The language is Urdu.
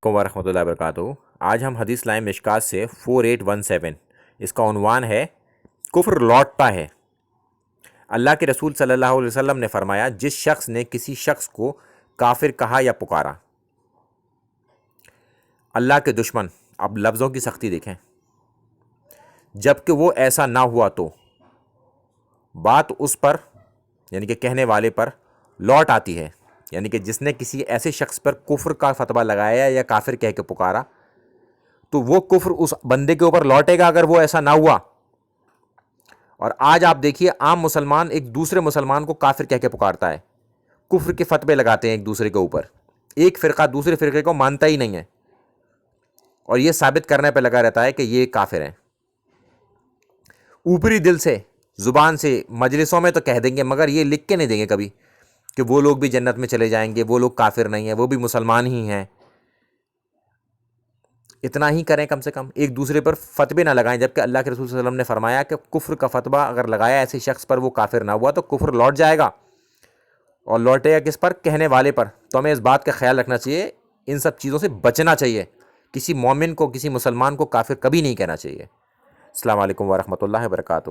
کو ورحمۃ اللہ وبرکاتہ۔ آج ہم حدیث لائیں مشکات سے 4817، اس کا عنوان ہے کفر لوٹتا ہے۔ اللہ کے رسول صلی اللہ علیہ وسلم نے فرمایا، جس شخص نے کسی شخص کو کافر کہا یا پکارا، اللہ کے دشمن، اب لفظوں کی سختی دیکھیں، جب کہ وہ ایسا نہ ہوا تو بات اس پر یعنی کہ کہنے والے پر لوٹ آتی ہے، یعنی کہ جس نے کسی ایسے شخص پر کفر کا فتویٰ لگایا یا کافر کہہ کے پکارا تو وہ کفر اس بندے کے اوپر لوٹے گا اگر وہ ایسا نہ ہوا۔ اور آج آپ دیکھیے عام مسلمان ایک دوسرے مسلمان کو کافر کہہ کے پکارتا ہے، کفر کے فتوے لگاتے ہیں ایک دوسرے کے اوپر، ایک فرقہ دوسرے فرقے کو مانتا ہی نہیں ہے اور یہ ثابت کرنے پہ لگا رہتا ہے کہ یہ کافر ہیں۔ اوپری دل سے، زبان سے، مجلسوں میں تو کہہ دیں گے، مگر یہ لکھ کے نہیں دیں گے کبھی کہ وہ لوگ بھی جنت میں چلے جائیں گے، وہ لوگ کافر نہیں ہیں، وہ بھی مسلمان ہی ہیں۔ اتنا ہی کریں کم سے کم، ایک دوسرے پر فتوے نہ لگائیں، جبکہ اللہ کے رسول صلی اللہ علیہ وسلم نے فرمایا کہ کفر کا فتویٰ اگر لگایا ایسے شخص پر وہ کافر نہ ہوا تو کفر لوٹ جائے گا، اور لوٹے گا کس پر؟ کہنے والے پر۔ تو ہمیں اس بات کا خیال رکھنا چاہیے، ان سب چیزوں سے بچنا چاہیے، کسی مومن کو، کسی مسلمان کو کافر کبھی نہیں کہنا چاہیے۔ السلام علیکم ورحمۃ اللہ وبرکاتہ۔